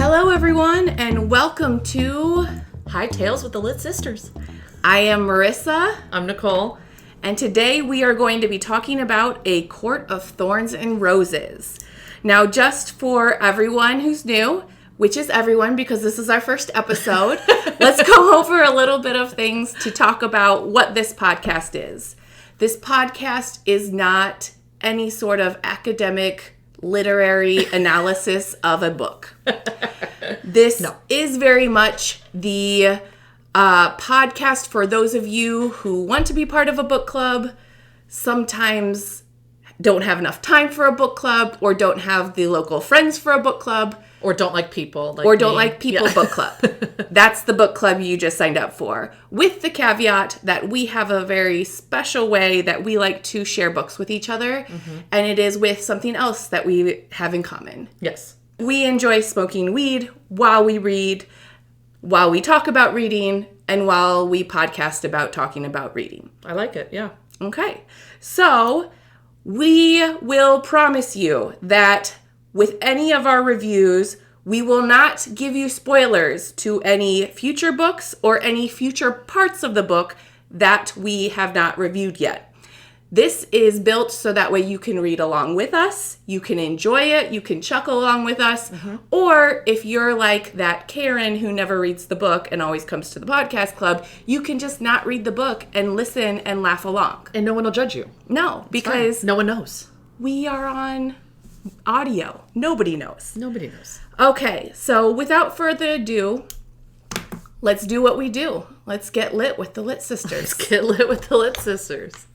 Hello, everyone, and welcome to High Tales with the Lit Sisters. I am Marisa. I'm Nicole. And today we are going to be talking about A Court of Thorns and Roses. Now, just for everyone who's new, which is everyone because this is our first episode, let's go over a little bit of things to talk about what this podcast is. This podcast is not any sort of academic literary analysis of a book. This is very much the podcast for those of you who want to be part of a book club, sometimes don't have enough time for a book club, or don't have the local friends for a book club. Or don't like people. Book club. That's the book club you just signed up for. With the caveat that we have a very special way that we like to share books with each other. Mm-hmm. And it is with something else that we have in common. Yes. We enjoy smoking weed while we read, while we talk about reading, and while we podcast about talking about reading. I like it, yeah. Okay. So we will promise you that with any of our reviews, we will not give you spoilers to any future books or any future parts of the book that we have not reviewed yet. This is built so that way you can read along with us, you can enjoy it, you can chuckle along with us, or if you're like that Karen who never reads the book and always comes to the podcast club, you can just not read the book and listen and laugh along. And no one will judge you. No, because no one knows. We are on audio. Nobody knows. Nobody knows. Okay, so without further ado, let's do what we do. Let's get lit with the Lit Sisters. Let's get lit with the Lit Sisters.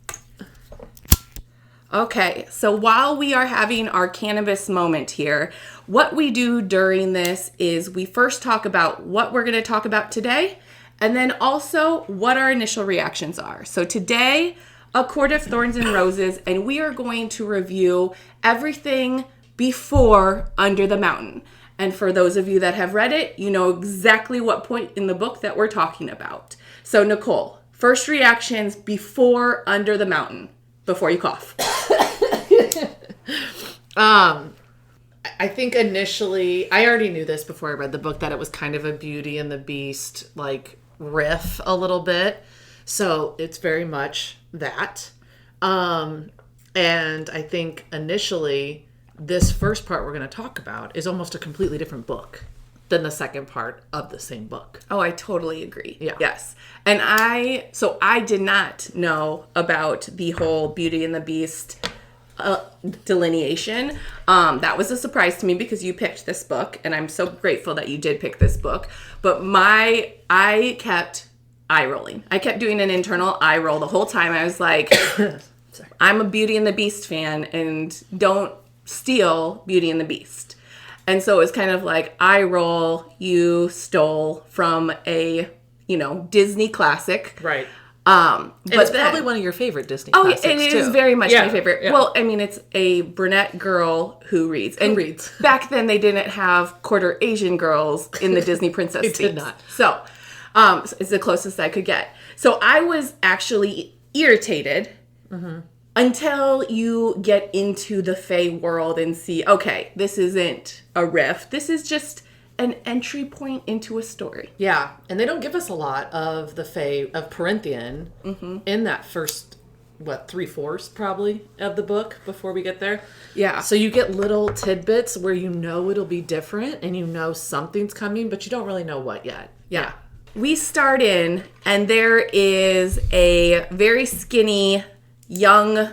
Okay, so while we are having our cannabis moment here, what we do during this is we first talk about what we're going to talk about today, and then also what our initial reactions are. So today, A Court of Thorns and Roses, and we are going to review everything before Under the Mountain. And for those of you that have read it, you know exactly what point in the book that we're talking about. So Nicole, first reactions before Under the Mountain, before you cough. I think initially, I already knew this before I read the book, that it was kind of a Beauty and the Beast, like, riff a little bit. So it's very much that. And I think initially, this first part we're going to talk about is almost a completely different book than the second part of the same book. Oh, I totally agree. Yeah. Yes. And I did not know about the whole Beauty and the Beast delineation. That was a surprise to me because you picked this book, and I'm so grateful that you did pick this book. But I kept eye rolling. I kept doing an internal eye roll the whole time. I was like, I'm a Beauty and the Beast fan, and don't steal Beauty and the Beast. And so it was kind of like, eye roll, you stole from a, Disney classic. Right. But it's probably one of your favorite Disney classics, it too. is very much my favorite. Yeah. Well, I mean, it's a brunette girl who reads. And reads. Back then, they didn't have quarter Asian girls in the Disney princess They suites. did not. So, it's the closest I could get. So I was actually irritated until you get into the Fae world and see, okay, this isn't a riff. This is just an entry point into a story. Yeah, and they don't give us a lot of the Fae of Perinthian in that first, 3/4 probably of the book before we get there. Yeah. So you get little tidbits where you know it'll be different and you know something's coming, but you don't really know what yet. Yeah. We start in, and there is a very skinny young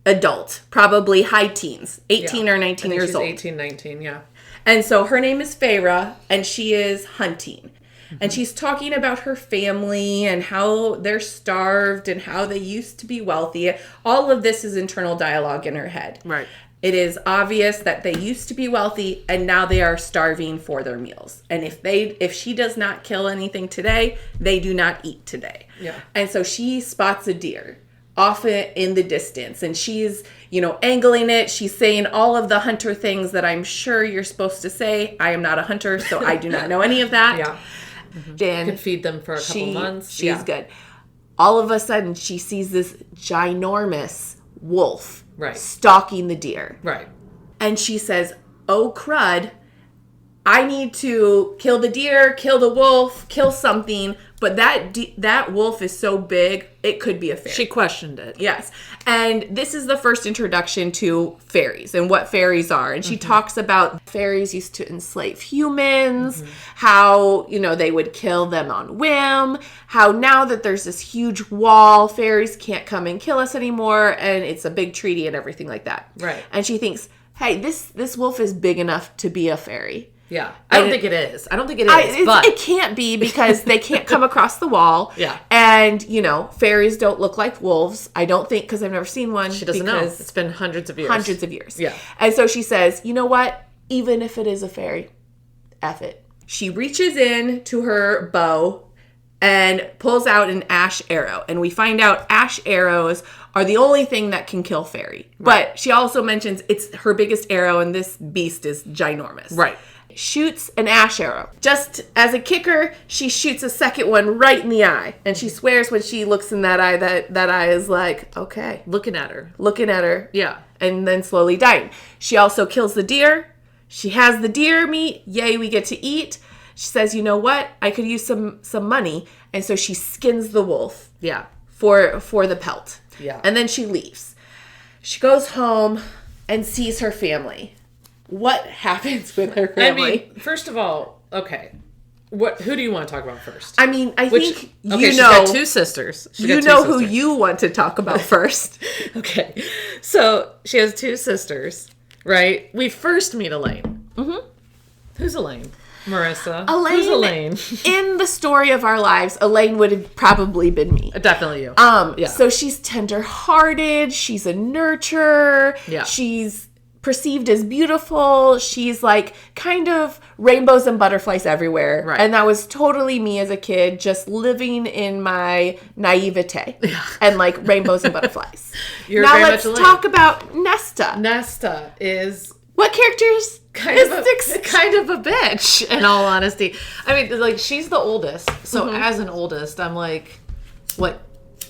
adult, probably high teens, 18 or 19 years she's old. 18, 19, yeah. And so her name is Feyre, and she is hunting. And she's talking about her family and how they're starved and how they used to be wealthy. All of this is internal dialogue in her head. Right. It is obvious that they used to be wealthy and now they are starving for their meals. And if she does not kill anything today, they do not eat today. Yeah. And so she spots a deer off in the distance, and she's, angling it. She's saying all of the hunter things that I'm sure you're supposed to say. I am not a hunter, so I do not know any of that. Yeah. Then you can feed them for a couple months. She's good. All of a sudden, she sees this ginormous wolf stalking the deer. Right. And she says, oh, crud, I need to kill the deer, kill the wolf, kill something. But that wolf is so big, it could be a fairy. She questioned it. Yes. And this is the first introduction to fairies and what fairies are. And she talks about fairies used to enslave humans, how, they would kill them on whim, how now that there's this huge wall, fairies can't come and kill us anymore, and it's a big treaty and everything like that. Right. And she thinks, hey, this wolf is big enough to be a fairy. Yeah. I don't think it is. But it can't be because they can't come across the wall. Yeah. And, fairies don't look like wolves. I don't think, because I've never seen one. She doesn't know. It's been hundreds of years. Yeah. And so she says, you know what? Even if it is a fairy, F it. She reaches in to her bow and pulls out an ash arrow. And we find out ash arrows are the only thing that can kill fairy. Right. But she also mentions it's her biggest arrow, and this beast is ginormous. Right. Shoots an ash arrow. Just as a kicker, she shoots a second one right in the eye. And she swears when she looks in that eye, that eye is like, okay. Looking at her. Yeah. And then slowly dying. She also kills the deer. She has the deer meat. Yay, we get to eat. She says, you know what? I could use some money. And so she skins the wolf. Yeah. For the pelt. Yeah. And then she leaves. She goes home and sees her family. What happens with her family? First of all, okay. Who do you want to talk about first? I think she's got two sisters. Who you want to talk about first. Okay. So she has two sisters, right? We first meet Elaine. Mm-hmm. Who's Elaine? Marisa. Who's Elaine? In the story of our lives, Elaine would have probably been me. Definitely you. Yeah. So she's tender-hearted. She's a nurturer. Yeah. She's perceived as beautiful. She's like kind of rainbows and butterflies everywhere. Right. And that was totally me as a kid, just living in my naivete and like rainbows and butterflies. Now let's talk about Nesta. Nesta is... What character's kind of a bitch, in all honesty. I mean, like, she's the oldest. So as an oldest, I'm like, what?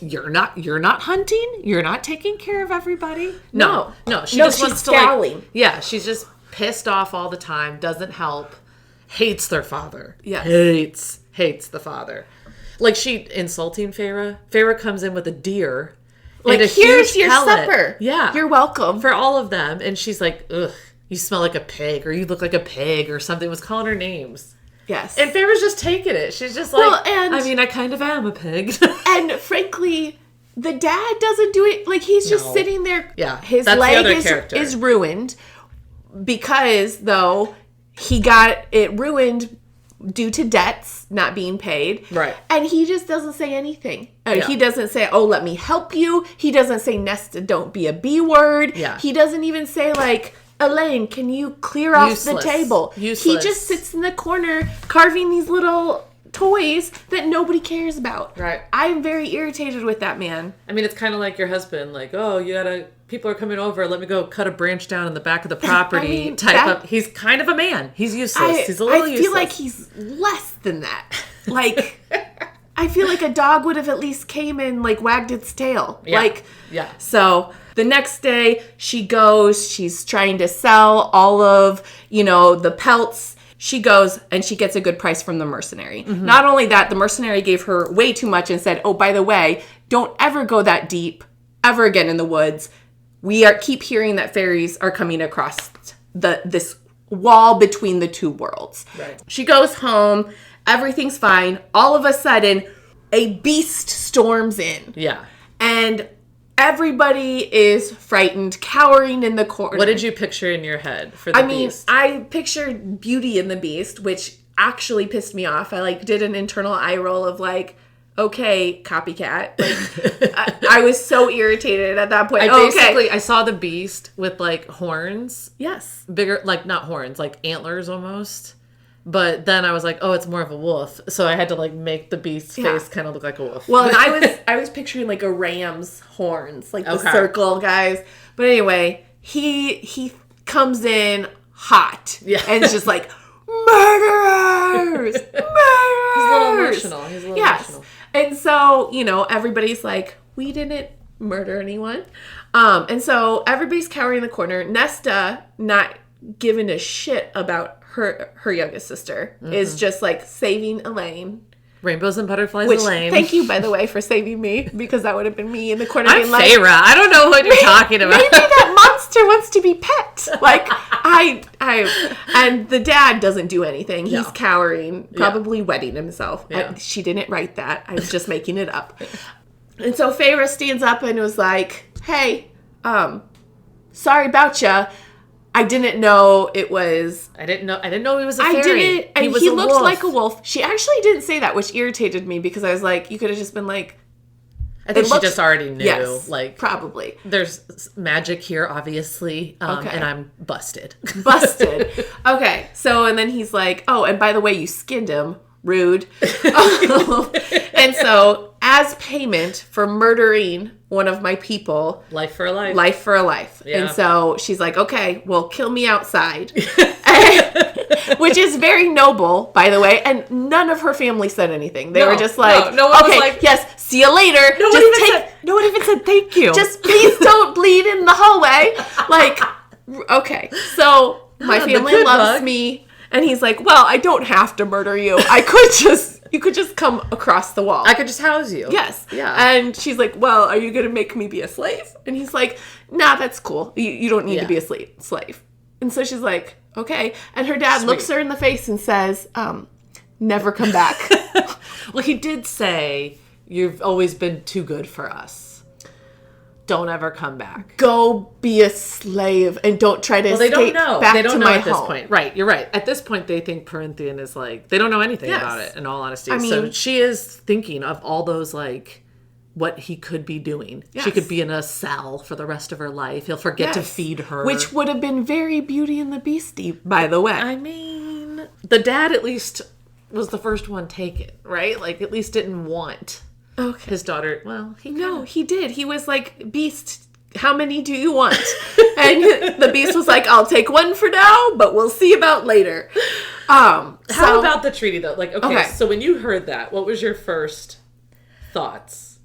You're not hunting? You're not taking care of everybody? No. She just wants to scowling. She's just pissed off all the time, doesn't help, hates their father. Yes. Hates the father. Like, she insulting Feyre. Feyre comes in with a deer. Like, here's your pellet. supper. Yeah. You're welcome. For all of them. And she's like, ugh, you smell like a pig, or you look like a pig, or something. Was calling her names. Yes. And Feyre's just taking it. She's just like, I kind of am a pig. And frankly, the dad doesn't do it. Like, he's just sitting there. Yeah. His leg is ruined because, though, he got it ruined due to debts not being paid. Right. And he just doesn't say anything. He doesn't say, oh, let me help you. He doesn't say, Nesta, don't be a B word. Yeah. He doesn't even say, like, Elaine, can you clear off the table? Useless. He just sits in the corner carving these little toys that nobody cares about. Right. I'm very irritated with that man. I mean, it's kind of like your husband, like, oh, people are coming over, let me go cut a branch down in the back of the property. He's kind of a man. He's useless. He's a little useless. I feel like he's less than that. Like, I feel like a dog would have at least came and, like, wagged its tail. Yeah. So the next day, she's trying to sell all of, the pelts. She goes and she gets a good price from the mercenary. Mm-hmm. Not only that, the mercenary gave her way too much and said, oh, by the way, don't ever go that deep ever again in the woods. We keep hearing that fairies are coming across this wall between the two worlds. Right. She goes home. Everything's fine. All of a sudden, a beast storms in. Yeah. And everybody is frightened, cowering in the corner. What did you picture in your head for the beast? I pictured Beauty and the Beast, which actually pissed me off. I did an internal eye roll of okay, copycat. I was so irritated at that point. I saw the beast with horns. Yes. Bigger, not horns, antlers almost. But then I was like, oh, it's more of a wolf. So I had to make the beast's face kind of look like a wolf. Well, and I was picturing a ram's horns, the circle guys. But anyway, he comes in hot. Yeah. And it's just murderers! Murderers! He's a little emotional. Emotional. And so, everybody's like, we didn't murder anyone. And so everybody's cowering in the corner. Nesta, not given a shit about her youngest sister. Is just like saving Elaine. Rainbows and butterflies, Which, Elaine. thank you, by the way, for saving me, because that would have been me in the corner I'm being like, Feyre. I don't know what you're talking about. Maybe that monster wants to be pet. Like, and the dad doesn't do anything. He's cowering, probably wetting himself. Yeah. She didn't write that. I was just making it up. And so Feyre stands up and was like, hey, sorry about ya. I didn't know it was... I didn't know he was a fairy. He looked wolf. like a wolf. She actually didn't say that, which irritated me because I was like, you could have just been like... I think she just already knew. Yes, like, probably. There's magic here, obviously, and I'm busted. Busted. Okay, so, and then he's like, oh, and by the way, you skinned him. Rude. And so, as payment for murdering one of my people... Life for a life. Life for a life. Yeah. And so, she's like, okay, well, kill me outside. Which is very noble, by the way. And none of her family said anything. They were just like, no one okay, was like, yes, see you later. No one even said thank you. Just please don't bleed in the hallway. Like, okay. So, my family loves me. And he's like, well, I don't have to murder you. You could just come across the wall. I could just house you. Yes. Yeah. And she's like, well, are you going to make me be a slave? And he's like, nah, that's cool. You don't need to be a slave. And so she's like, okay. And her dad looks her in the face and says, never come back. Well, he did say, you've always been too good for us. Don't ever come back. Go be a slave and don't try to escape they don't know. back they don't to know my at this home. point. Right, you're right. At this point, they think Perinthian is like, they don't know anything about it, in all honesty. I mean, so she is thinking of all those, like, what he could be doing. Yes. She could be in a cell for the rest of her life. He'll forget to feed her. Which would have been very Beauty and the Beastie, by the way. I mean, the dad at least was the first one taken, right? Like, at least didn't want his daughter. Well, he did. He was like, Beast, how many do you want? And the Beast was like, I'll take one for now, but we'll see about later. How about the treaty, though? Like, okay, so when you heard that, what was your first thoughts?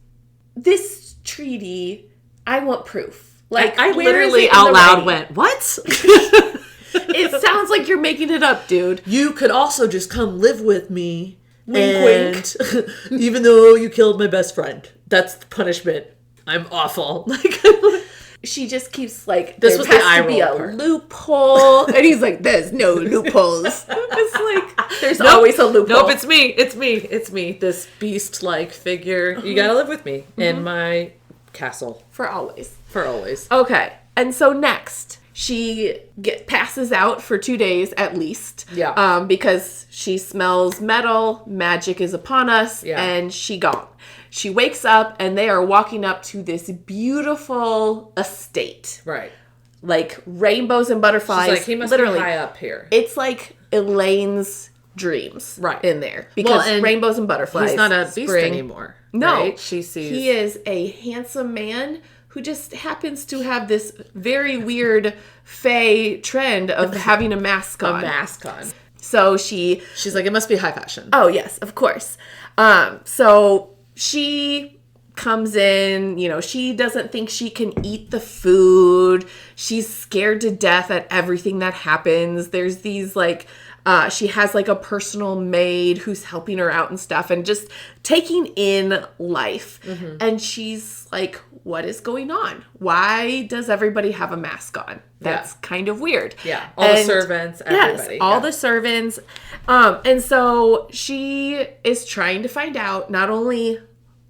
This treaty, I want proof. Like, I literally out loud went, what? It sounds like you're making it up, dude. You could also just come live with me. Wink, wink. Even though you killed my best friend. That's the punishment. I'm awful. Like, she just keeps like, this was the eye roll be a part. Loophole. And he's like, there's no loopholes. It's like, there's always a loophole. Nope, it's me. This beast-like figure. You gotta live with me in my castle. For always. Okay. And so next, she passes out for 2 days at least. Yeah. Because she smells metal, magic is upon us, and she gone. She wakes up and they are walking up to this beautiful estate. Right. Like rainbows and butterflies. She's like, he must be high up here. It's like Elaine's dreams in there. Because rainbows and butterflies. He's not a beast anymore. No. Right? She sees. He is a handsome man who just happens to have this very weird Fey trend of having a mask on. So she's like, it must be high fashion. Oh, yes, of course. So she comes in, she doesn't think she can eat the food. She's scared to death at everything that happens. There's these she has like a personal maid who's helping her out and stuff and just taking in life. Mm-hmm. And she's like, what is going on? Why does everybody have a mask on? That's kind of weird. Yeah. All the servants, everybody. Yes, all the servants. And so she is trying to find out not only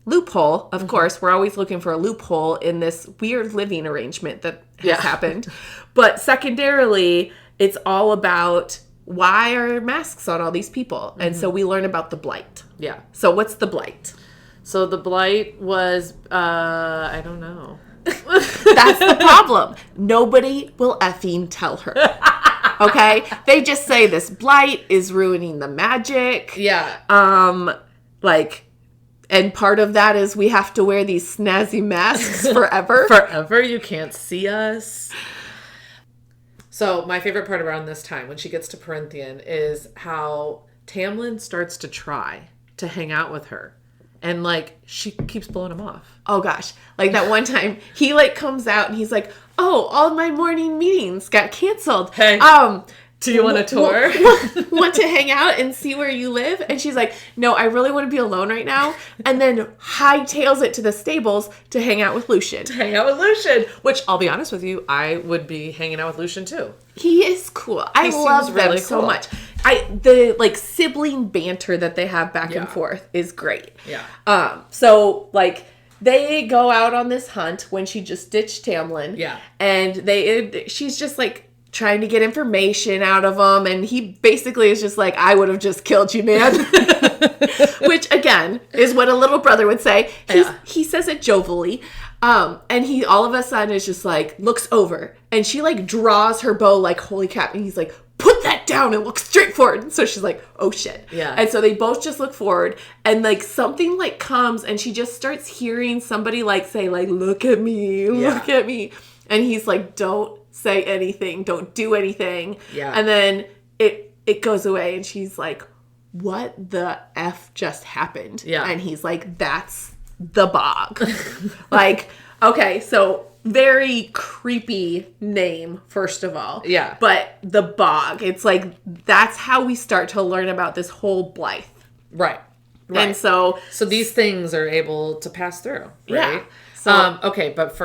loophole, of course, we're always looking for a loophole in this weird living arrangement that has happened. But secondarily, it's all about why are masks on all these people? And so we learn about the blight. Yeah. So what's the blight? So the blight was, I don't know. That's the problem. Nobody will effing tell her. Okay? They just say this blight is ruining the magic. Yeah. And part of that is we have to wear these snazzy masks forever. Forever. You can't see us. So my favorite part around this time, when she gets to Perinthian, is how Tamlin starts to try to hang out with her. And, like, she keeps blowing him off. Oh, gosh. Like, that one time, he, like, comes out and he's like, oh, all my morning meetings got canceled. Hey, do you want a tour? Want to hang out and see where you live? And she's like, no, I really want to be alone right now. And then hightails it to the stables to hang out with Lucien. Which, I'll be honest with you, I would be hanging out with Lucien, too. He is cool. I love them so much. The like sibling banter that they have back and forth is great. Yeah. So like they go out on this hunt when she just ditched Tamlin. Yeah. And she's just like trying to get information out of him, and he basically is just like, I would have just killed you, man. Which again is what a little brother would say. He says it jovially. And he all of a sudden is just like looks over, and she like draws her bow like holy crap, and he's like, put that down and look straight forward. And so she's like, oh shit. Yeah. And so they both just look forward, and like something like comes, and she just starts hearing somebody like say like, look at me, look at me. And he's like, don't say anything, don't do anything. Yeah. And then it goes away, and she's like, what the F just happened? Yeah. And he's like, that's the bog. Like, okay, so very creepy name, first of all. Yeah. But the bog, it's like, that's how we start to learn about this whole Blythe. Right. And so these things are able to pass through, right? Yeah. So, okay, but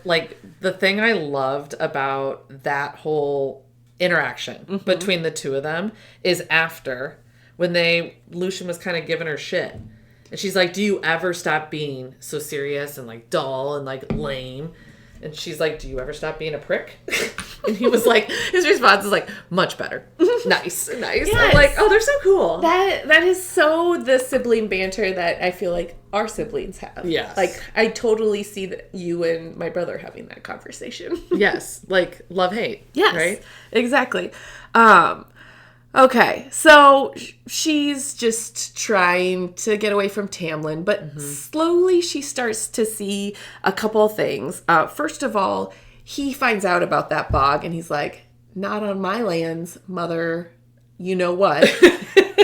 like the thing I loved about that whole interaction between the two of them is after when Lucien was kind of giving her shit. And she's like, do you ever stop being so serious and like dull and like lame? And she's like, do you ever stop being a prick? And he was like, his response is like, much better. Nice. Yes. I'm like, oh, they're so cool. that is so the sibling banter that I feel like our siblings have. Yes. Like, I totally see that you and my brother having that conversation. Yes. Like, love, hate. Yes. Right? Exactly. Okay, so she's just trying to get away from Tamlin, but slowly she starts to see a couple of things. First of all, he finds out about that bog, and he's like, not on my lands, mother, you know what?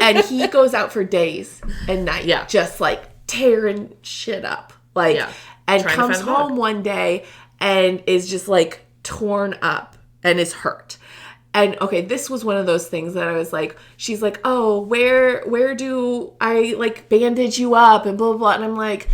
And he goes out for days and nights, just like tearing shit up. Like, and comes home one day and is just like torn up and is hurt. And okay, this was one of those things that I was like, she's like, oh, where do I like bandage you up and blah, blah, blah. And I'm like,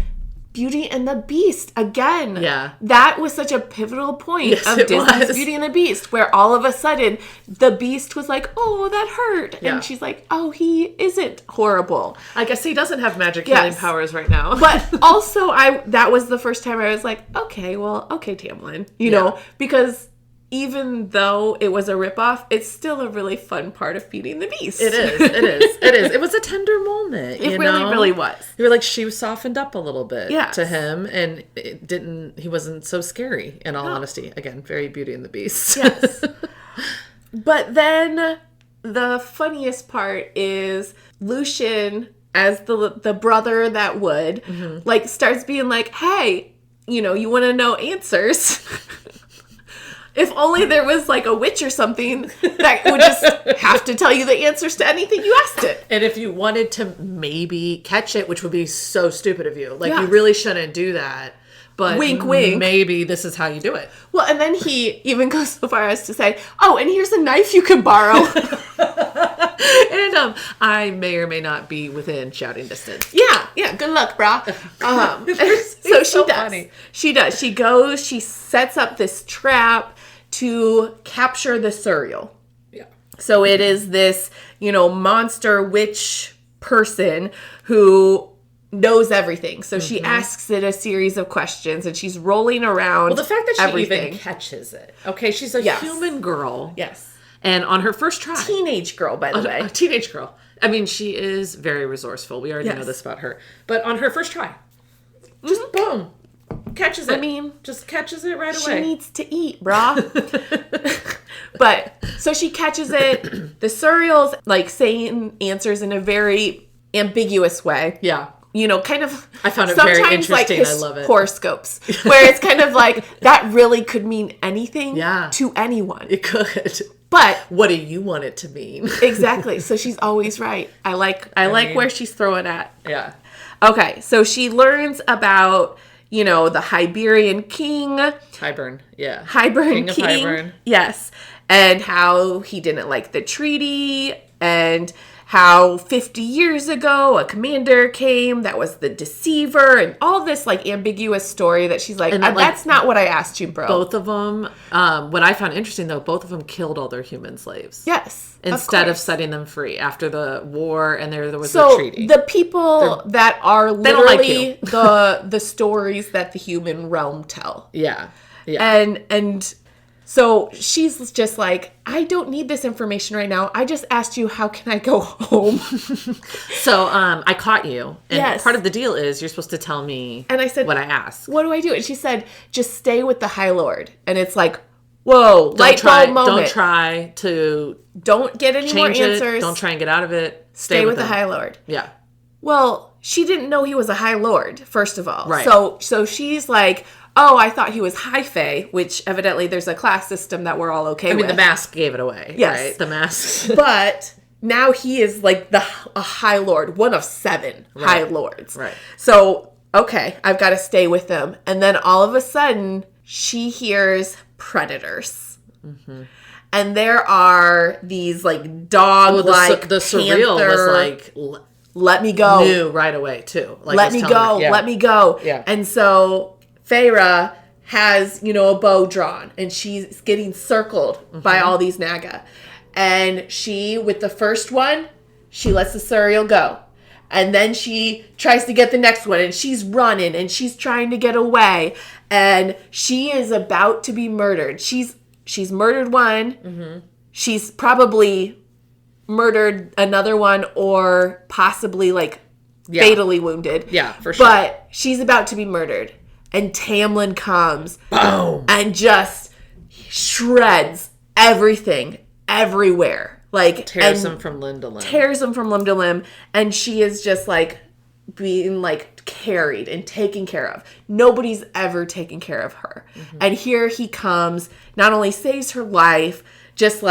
Beauty and the Beast again. Yeah. That was such a pivotal point of Disney's Beauty and the Beast, where all of a sudden the Beast was like, oh, that hurt. Yeah. And she's like, oh, he isn't horrible. I guess he doesn't have magic healing powers right now. But also that was the first time I was like, okay, Tamlin, you know, because even though it was a ripoff, it's still a really fun part of Beauty and the Beast. It is. It was a tender moment. It really was. You were like, she softened up a little bit to him, and he wasn't so scary, in all honesty. Again, very Beauty and the Beast. Yes. But then the funniest part is Lucien, as the brother that would, like, starts being like, hey, you know, you want to know answers? If only there was like a witch or something that would just have to tell you the answers to anything you asked it. And if you wanted to maybe catch it, which would be so stupid of you, like you really shouldn't do that. But wink, wink. Maybe this is how you do it. Well, and then he even goes so far as to say, oh, and here's a knife you can borrow. And I may or may not be within shouting distance. Yeah, good luck, brah. So she does. Funny. She does. She goes, she sets up this trap to capture the Suriel. Yeah. So it is this, you know, monster witch person who knows everything. So she asks it a series of questions, and she's rolling around. Well, the fact that she even catches it. Okay, she's a human girl. Yes. And on her first try. Teenage girl, by the way. A teenage girl. I mean, she is very resourceful. We already know this about her. But on her first try, just boom. Catches it. I mean, just catches it right away. She needs to eat, brah. But, so she catches it. The Suriel's, like, saying answers in a very ambiguous way. Yeah. You know, kind of... I found it very interesting. Like I love it. Horoscopes. Where it's kind of like, that really could mean anything to anyone. It could. But... what do you want it to mean? Exactly. So she's always right. I like where she's throwing at. Yeah. Okay, so she learns about, the Hyberian king. Hybern, yeah. Hybern King of king. Hybern. Yes. And how he didn't like the treaty, and how 50 years ago a commander came that was the deceiver, and all this like ambiguous story that she's like, that's not what I asked you, bro. Both of them, what I found interesting though, both of them killed all their human slaves. Yes. Instead of setting them free after the war, and there was a treaty. The people that are literally like the stories that the human realm tell. Yeah. And so she's just like, I don't need this information right now. I just asked you, how can I go home? So I caught you. And yes. Part of the deal is you're supposed to tell me and I said, what I asked. What do I do? And she said, just stay with the High Lord. And it's like, whoa, light bulb moment. Don't get any more answers. Don't try and get out of it. Stay with the High Lord. Yeah. Well, she didn't know he was a High Lord, first of all. Right. So she's like, oh, I thought he was High Fae, which evidently there's a class system that we're all okay with. I mean, the mask gave it away. Yes. Right? The mask. But now he is like a High Lord, one of 7 High Lords. Right. So, okay, I've got to stay with them. And then all of a sudden, she hears predators. Mm-hmm. And there are these like dog-like the surreal panther, was like, let me go. Knew right away too. Like, let me go. Yeah. Let me go. Yeah. And so Feyre has, a bow drawn, and she's getting circled by all these Naga. And she, with the first one, she lets the Suriel go. And then she tries to get the next one, and she's running, and she's trying to get away. And she is about to be murdered. She's murdered one. Mm-hmm. She's probably murdered another one, or possibly fatally wounded. Yeah, for sure. But she's about to be murdered. And Tamlin comes. Boom. And just shreds everything, everywhere. Tears them from limb to limb. Tears them from limb to limb. And she is just being carried and taken care of. Nobody's ever taken care of her. Mm-hmm. And here he comes, not only saves her life, just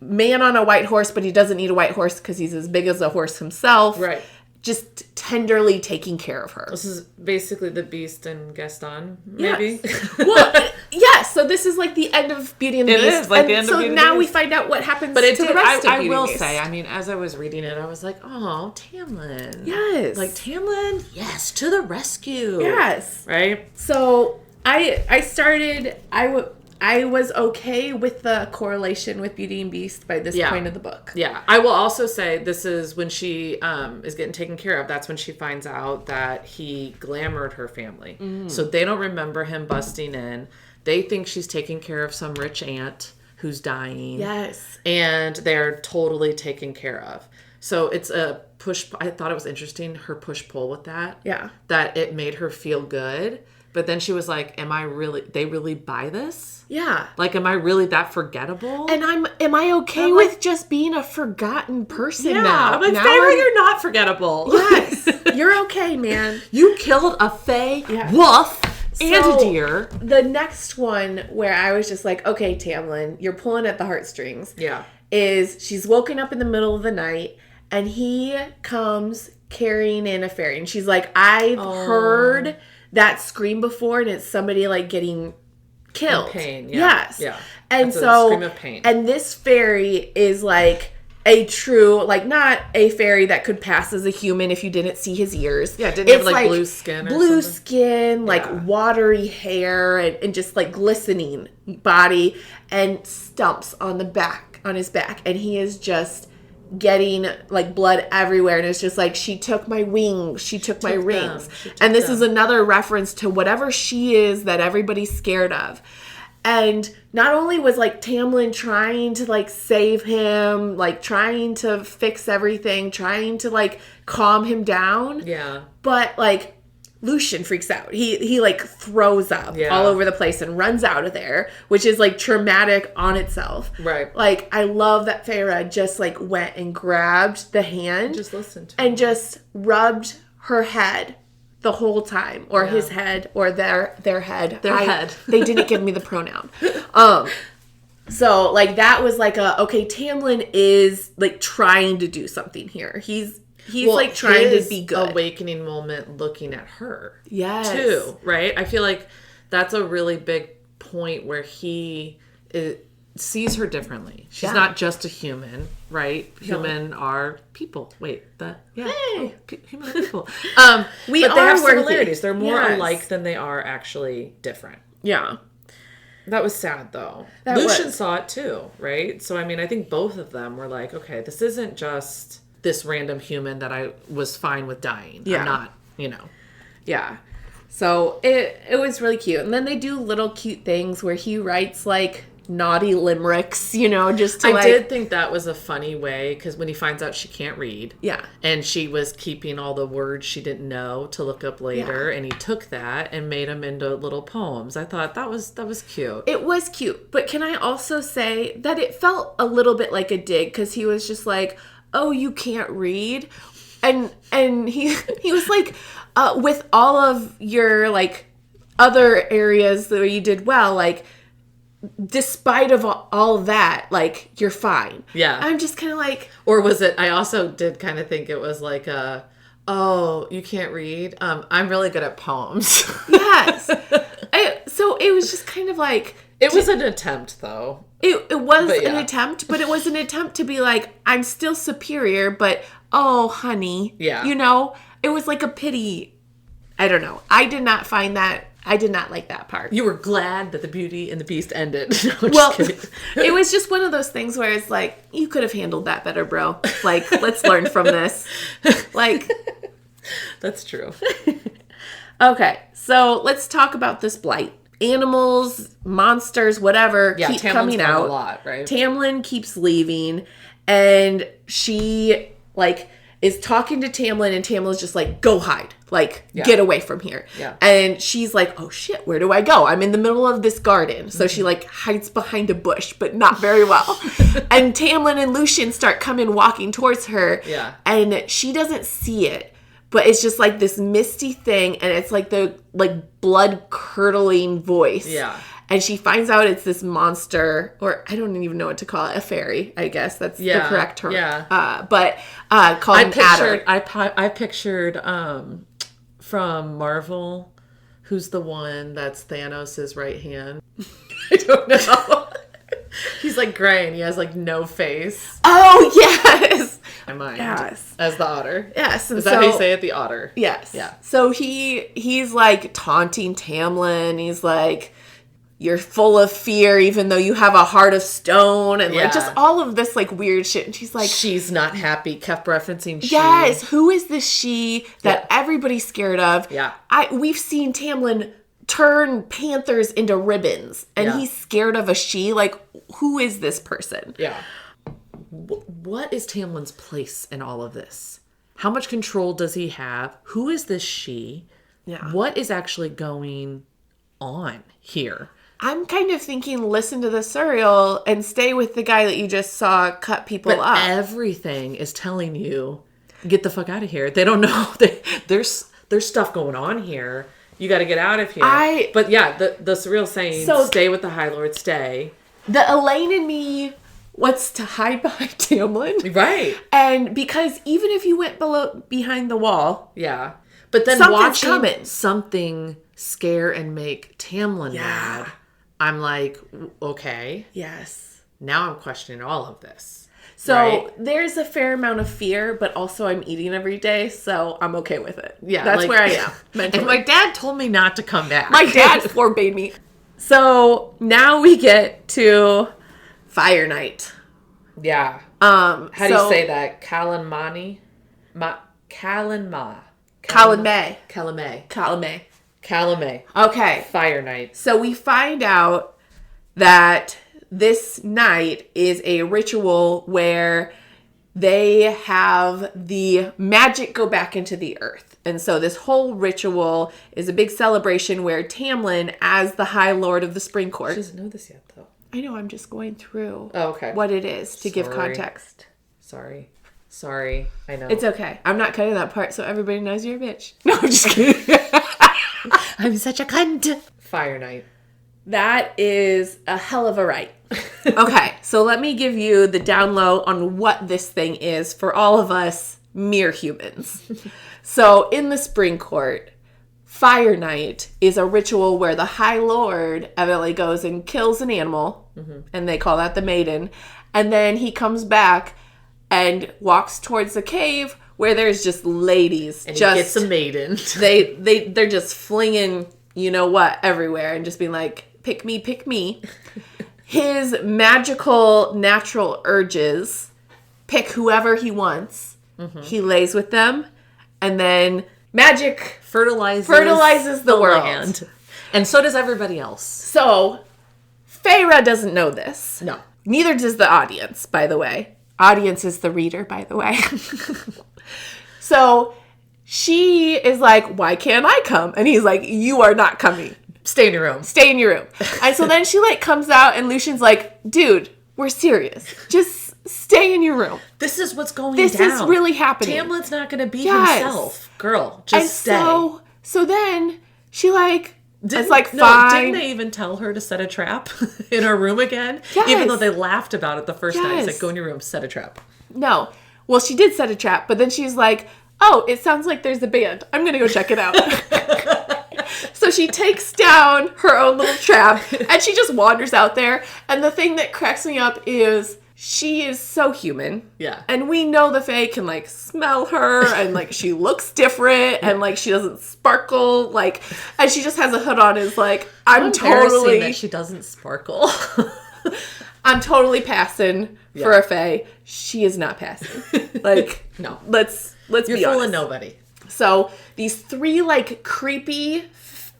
man on a white horse, but he doesn't need a white horse because he's as big as a horse himself. Right. Just tenderly taking care of her. This is basically the Beast and Gaston, maybe? Yes. Well, yes. So this is the end of Beauty and the Beast. It is the end of Beauty and the Beast. So now we find out what happens to the rest of Beauty and the Beast. I will say, as I was reading it, I was like, oh, Tamlin. Yes. Tamlin, yes, to the rescue. Yes. Right? So I was okay with the correlation with Beauty and Beast by this point of the book. Yeah. I will also say this is when she is getting taken care of. That's when she finds out that he glamored her family. Mm. So they don't remember him busting in. They think she's taking care of some rich aunt who's dying. Yes. And they're totally taken care of. So it's a push. I thought it was interesting, her push-pull with that. Yeah. That it made her feel good. But then she was like, they really buy this? Yeah. Am I really that forgettable? And am I okay with just being a forgotten person now? I'm like, Feyre, you're not forgettable. Yes. You're okay, man. You killed a fae, wolf, and a deer. The next one where I was just like, okay, Tamlin, you're pulling at the heartstrings. Yeah. Is she's woken up in the middle of the night, and he comes carrying in a fairy. And she's like, I've heard that scream before, and it's somebody getting killed. In pain, yeah. Yes. Yeah. And that's so a scream of pain. And this fairy is a true, not a fairy that could pass as a human if you didn't see his ears. Yeah, didn't have blue skin or blue something. skin, watery hair, and just glistening body, and stumps on his back, and he is just getting blood everywhere, and it's just she took my wings, she took my rings. And this is another reference to whatever she is that everybody's scared of. And not only was Tamlin trying to save him, trying to fix everything, trying to calm him down, but Lucian freaks out. He throws up all over the place and runs out of there, which is traumatic on itself. Right. I love that Feyre just went and grabbed the hand, just listened to and just rubbed her head the whole time, or his head, or their head. Head. They didn't give me the pronoun. So that was okay, Tamlin is trying to do something here. He's like trying to be good. Awakening moment looking at her. Yes. Too, right? I feel like that's a really big point where he sees her differently. She's not just a human, right? Human are people. Wait, human are people. But they have similarities. They're more alike than they are actually different. Yeah. That was sad, though. Lucian saw it, too, right? So, I mean, I think both of them were like, okay, this isn't just this random human that I was fine with dying. Yeah. I'm not, Yeah. So, it was really cute. And then they do little cute things where he writes, like, naughty limericks, just to I did think that was a funny way, because when he finds out she can't read. Yeah. And she was keeping all the words she didn't know to look up later, and he took that and made them into little poems. I thought that was cute. It was cute, but can I also say that it felt a little bit like a dig, because he was just like, oh, you can't read? And he was like, with all of your, like, other areas that you did well, like, despite of all that, like, you're fine. Yeah. I'm just kind of like... Or was it... I also did kind of think it was like oh, you can't read? I'm really good at poems. Yes. So it was just kind of like... It was an attempt, though. It was an attempt, but it was an attempt to be like, I'm still superior, but, oh, honey. Yeah. It was like a pity. I don't know. I did not find that... I did not like that part. You were glad that the Beauty and the Beast ended. No, well, it was just one of those things where it's like, you could have handled that better, bro. Like, let's learn from this. Like, that's true. Okay, so let's talk about this blight. Animals, monsters, whatever, keep Tamlin's coming out. A lot, right? Tamlin keeps leaving, and she, like, is talking to Tamlin, and Tamlin's just like, go hide. Like, get away from here. Yeah. And she's like, oh shit, where do I go? I'm in the middle of this garden. So she, like, hides behind a bush, but not very well. And Tamlin and Lucian start walking towards her. Yeah. And she doesn't see it. But it's just like this misty thing, and it's like the, like, blood-curdling voice. Yeah. And she finds out it's this monster, or I don't even know what to call it, a fairy, I guess. That's the correct term. Yeah. Called an adder. I pictured from Marvel, who's the one that's Thanos' right hand? I don't know. He's like gray and he has like no face. Oh, yes. My mind. Yes. As the otter. Yes. Is that how you say it? The otter. Yes. Yeah. So he's like taunting Tamlin. He's like, you're full of fear even though you have a heart of stone, and like just all of this like weird shit. And she's like, she's not happy. Kept referencing she. Yes. Who is this she that everybody's scared of? Yeah. We've seen Tamlin turn panthers into ribbons, and he's scared of a she. Like, who is this person? Yeah. What is Tamlin's place in all of this? How much control does he have? Who is this she? Yeah. What is actually going on here? I'm kind of thinking, listen to the serial and stay with the guy that you just saw cut people up. Everything is telling you, get the fuck out of here. They don't know. There's stuff going on here. You got to get out of here. But yeah, the surreal saying, stay with the High Lord, stay. The Elaine in me wants to hide behind Tamlin. Right. And because even if you went behind the wall. Yeah. But then watching something scare and make Tamlin mad, I'm like, okay. Yes. Now I'm questioning all of this. So there's a fair amount of fear, but also I'm eating every day, so I'm okay with it. Yeah. That's where I am mentally. And my dad told me not to come back. My dad forbade me. So now we get to Fire Night. Yeah. How do you say that? Calamai. Okay. Fire Night. So we find out that this night is a ritual where they have the magic go back into the earth. And so this whole ritual is a big celebration where Tamlin, as the High Lord of the Spring Court... She doesn't know this yet, though. I know, I'm just going through okay. what it is to give context. Sorry, I know. It's okay. I'm not cutting that part so everybody knows you're a bitch. No, I'm just kidding. I'm such a cunt. Fire Night. That is a hell of a rite. Okay, so let me give you the down low on what this thing is for all of us mere humans. So in the Spring Court, Fire Night is a ritual where the High Lord evidently goes and kills an animal, and they call that the maiden. And then he comes back and walks towards the cave where there's just ladies. And just, he gets a maiden. They're just flinging, you know what, everywhere and just being like, pick me, pick me. His magical natural urges pick whoever he wants. He lays with them, and then magic fertilizes the world. Land. And so does everybody else. So, Feyre doesn't know this. No. Neither does the audience, by the way. Audience is the reader, by the way. So, she is like, why can't I come? And he's like, you are not coming. Stay in your room. Stay in your room. And so then she, like, comes out, and Lucian's like, dude, we're serious. Just stay in your room. This is what's going This down. is really happening. Tamlin's not going to be himself. Girl, just stay. So then she, like, it's like, no, fine. Didn't they even tell her to set a trap in her room again? Yes. Even though they laughed about it the first night. It's Yes. like, go in your room, set a trap. No. Well, she did set a trap, but then she's like, oh, it sounds like there's a band. I'm going to go check it out. So she takes down her own little trap, and she just wanders out there. And the thing that cracks me up is she is so human. Yeah. And we know the Fae can, like, smell her, and, like, she looks different, and, like, she doesn't sparkle, like, and she just has a hood on and is like, I'm totally... that she doesn't sparkle. I'm totally passing for a Fae. She is not passing. Like, no. Let's You're be honest. fooling nobody. So these three, like, creepy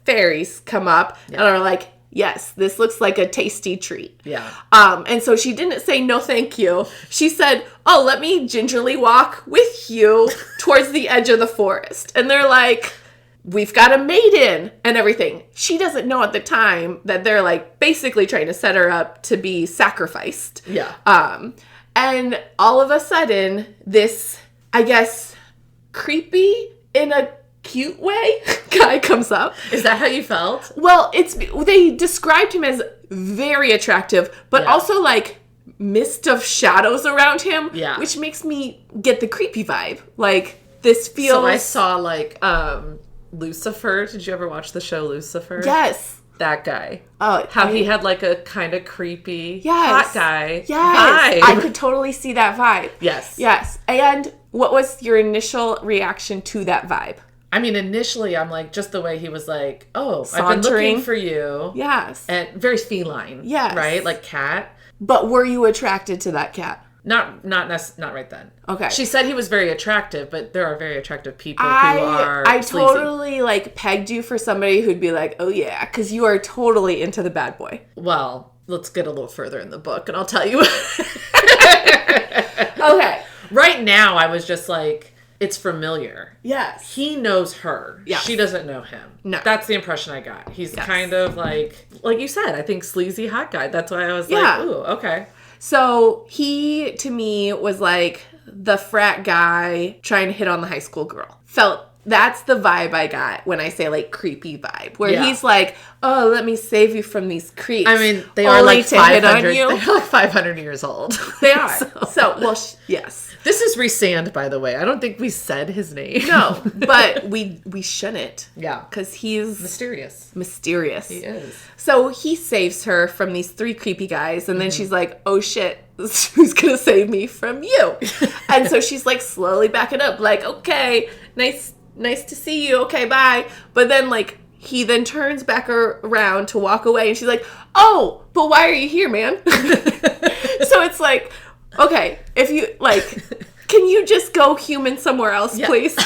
fairies come up and are like, yes, this looks like a tasty treat. Yeah. And so she didn't say no thank you. She said, oh, let me gingerly walk with you towards the edge of the forest. And they're like, we've got a maiden and everything. She doesn't know at the time that they're, like, basically trying to set her up to be sacrificed. Yeah. And all of a sudden, this, I guess, creepy in a cute way guy comes up. Is that how you felt? Well, they described him as very attractive, but also, like, mist of shadows around him, which makes me get the creepy vibe. Like, this feels... So I saw, like, Lucifer. Did you ever watch the show Lucifer? Yes. That guy. Oh, how he had, like, a kind of creepy hot guy vibe. I could totally see that vibe. Yes. And what was your initial reaction to that vibe? I mean, initially, I'm like, just the way he was like, oh, sauntering. I've been looking for you. Yes. And very feline. Yes. Right? Like cat. But were you attracted to that cat? Not right then. Okay. She said he was very attractive, but there are very attractive people who are I sleazy. totally, like, pegged you for somebody who'd be like, oh, yeah, because you are totally into the bad boy. Well, let's get a little further in the book, and I'll tell you. Okay. Right now, I was just like, it's familiar. Yes. He knows her. Yes. She doesn't know him. No. That's the impression I got. He's kind of like you said, I think sleazy hot guy. That's why I was like, ooh, okay. So he, to me, was like the frat guy trying to hit on the high school girl. That's the vibe I got when I say, like, creepy vibe. Where he's like, oh, let me save you from these creeps. I mean, they are like 500. They're like 500 years old. They are. Yes. This is Resand, by the way. I don't think we said his name. No, but we shouldn't. Yeah. Because he's... Mysterious. He is. So he saves her from these three creepy guys, and then she's like, oh shit, who's gonna save me from you? And so she's, like, slowly backing up, like, okay, nice to see you, okay, bye. But then, like, he then turns back around to walk away, and she's like, oh, but why are you here, man? So it's like, okay, if you, like, can you just go human somewhere else, please?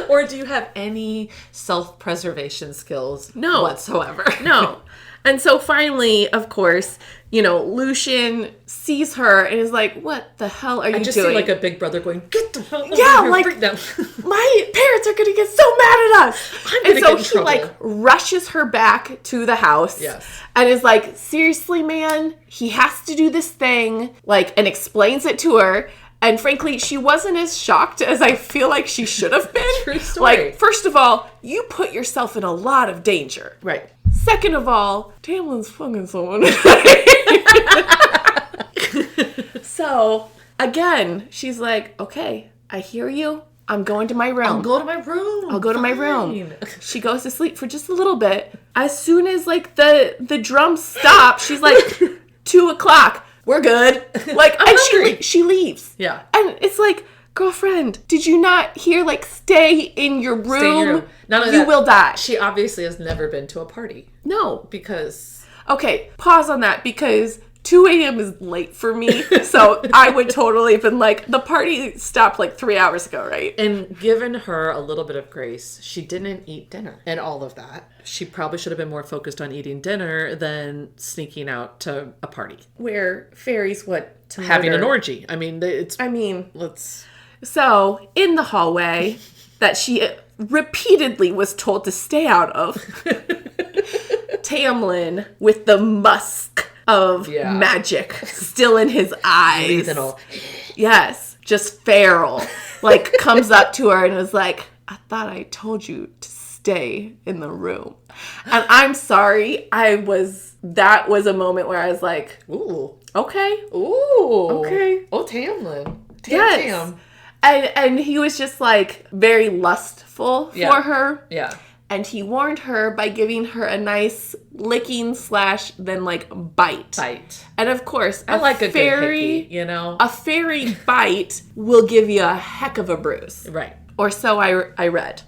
Or do you have any self-preservation skills whatsoever? No. And so finally, of course, you know, Lucian sees her and is like, what the hell are you doing? I just see, like, a big brother going, get the hell out yeah, of like, here, them. My parents are going to get so mad at us. I'm going to get in trouble. He, like, rushes her back to the house. Yes. And is like, seriously, man, he has to do this thing, like, and explains it to her. And frankly, she wasn't as shocked as I feel like she should have been. True story. Like, first of all, you put yourself in a lot of danger. Right. Second of all, Tamlin's fucking someone. So, again, she's like, okay, I hear you. I'm going to my room. I'll go to my room. I'll go to my room. She goes to sleep for just a little bit. As soon as like the drums stop, she's like, 2:00. We're good. Like, and she leaves. Yeah. And it's like, girlfriend, did you not hear like stay in your room? Stay in your room. None of you that. will die. She obviously has never been to a party. No. Because... Okay, pause on that because 2 a.m. is late for me. So I would totally have been like, the party stopped like 3 hours ago, right? And given her a little bit of grace, she didn't eat dinner and all of that. She probably should have been more focused on eating dinner than sneaking out to a party. Where fairies having an orgy. I mean, let's... So, in the hallway that she repeatedly was told to stay out of, Tamlin, with the musk of magic still in his eyes. Yes, just feral. Like, comes up to her and was like, I thought I told you to stay in the room. And I'm sorry, that was a moment where I was like, ooh. Okay. Ooh. Okay. Oh, Tamlin. Yes. And he was just like very lustful for her. Yeah. And he warned her by giving her a nice licking / then like bite. And of course, I like a good hickey, you know? A fairy bite will give you a heck of a bruise. Right. Or so I read.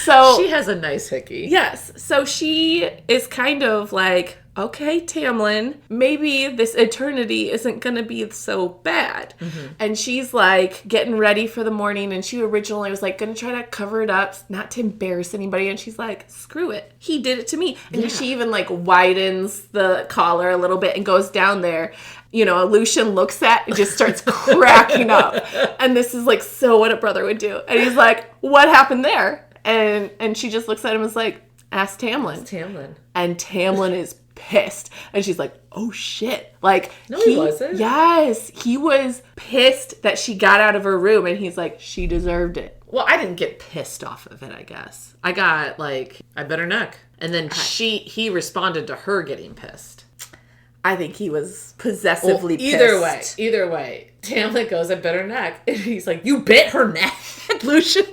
So she has a nice hickey. Yes. So she is kind of like, okay, Tamlin, maybe this eternity isn't going to be so bad. Mm-hmm. And she's like getting ready for the morning. And she originally was like going to try to cover it up, not to embarrass anybody. And she's like, screw it. He did it to me. And she even like widens the collar a little bit and goes down there. You know, Lucian looks at and just starts cracking up. And this is like so what a brother would do. And he's like, what happened there? And she just looks at him and is like, ask Tamlin. And Tamlin is pissed. And she's like, oh shit. Like, no, he wasn't. Yes. He was pissed that she got out of her room. And he's like, she deserved it. Well, I didn't get pissed off of it, I guess. I got like, I bet her neck. And then he responded to her getting pissed. I think he was possessively pissed. Either way. Tamlin goes, I bit her neck. And he's like, you bit her neck, Lucian?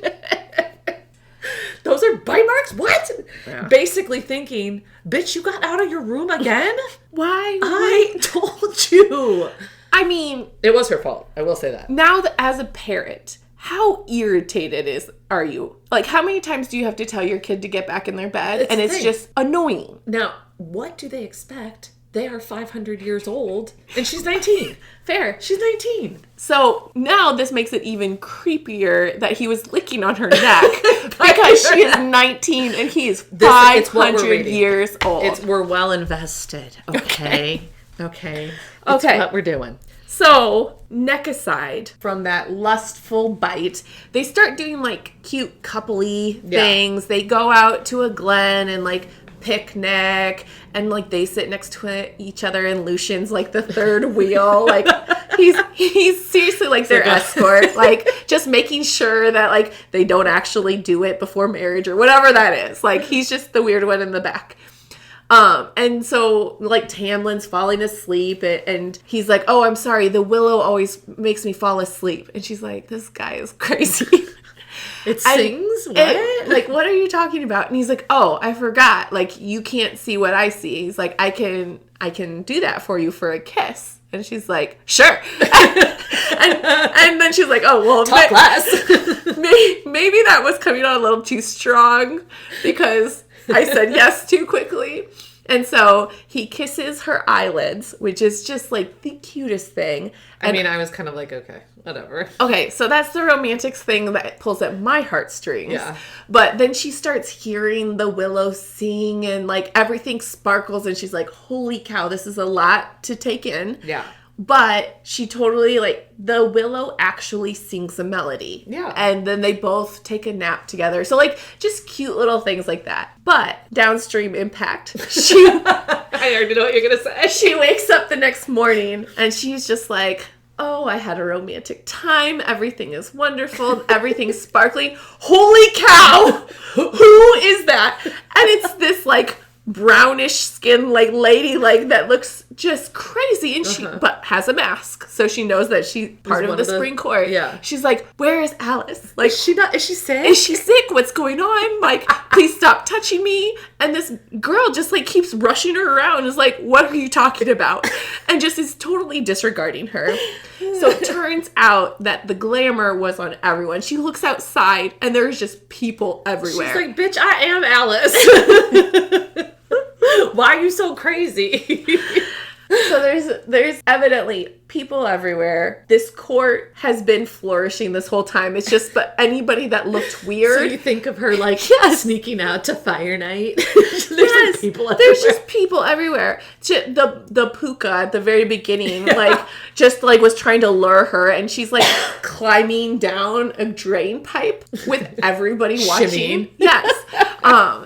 Those are bite marks? What? Yeah. Basically thinking, bitch, you got out of your room again? Why? I told you. I mean... It was her fault. I will say that. Now, that as a parent, how irritated are you? Like, how many times do you have to tell your kid to get back in their bed? It's just annoying. Now, what do they expect? They are 500 years old, and she's 19. Fair. She's 19. So now this makes it even creepier that he was licking on her neck because she is 19 and he is 500 years old. We're well invested. Okay. It's what we're doing. So, neck aside from that lustful bite, they start doing like cute coupley things. They go out to a glen and like picnic and like they sit next to each other and Lucian's like the third wheel. Like he's seriously like their escort, like just making sure that like they don't actually do it before marriage or whatever that is. Like he's just the weird one in the back. And so like Tamlin's falling asleep and he's like, oh, I'm sorry, the willow always makes me fall asleep. And she's like, this guy is crazy. It sings? What? Like, what are you talking about? And he's like, oh, I forgot. Like, you can't see what I see. He's like, I can do that for you for a kiss. And she's like, sure. and then she's like, oh, well, talk less. Maybe that was coming on a little too strong because I said yes too quickly. And so he kisses her eyelids, which is just like the cutest thing. I mean, I was kind of like, okay, whatever. Okay, so that's the romantic thing that pulls at my heartstrings. Yeah. But then she starts hearing the willow sing and like everything sparkles and she's like, holy cow, this is a lot to take in. Yeah. But she totally, like, the willow actually sings a melody. Yeah. And then they both take a nap together. So, like, just cute little things like that. But downstream impact. I already know what you're going to say. She wakes up the next morning and she's just like, oh, I had a romantic time. Everything is wonderful. Everything's sparkling. Holy cow! Who is that? And it's this, like, brownish skin like lady like that looks just crazy, and she but has a mask, so she knows that she's part of the spring court. Yeah, she's like, where is Alice? Like, is she sick? Is she sick? What's going on? Like, please stop touching me. And this girl just like keeps rushing her around and is like, what are you talking about? And just is totally disregarding her. So it turns out that the glamour was on everyone. She looks outside and there's just people everywhere. She's like, bitch, I am Alice. Why are you so crazy? So there's evidently people everywhere. This court has been flourishing this whole time. It's just, but anybody that looked weird. So you think of her like sneaking out to fire night. There's people everywhere. There's just people everywhere. The puka at the very beginning, like just like was trying to lure her, and she's like climbing down a drain pipe with everybody watching. Shimmying. Yes.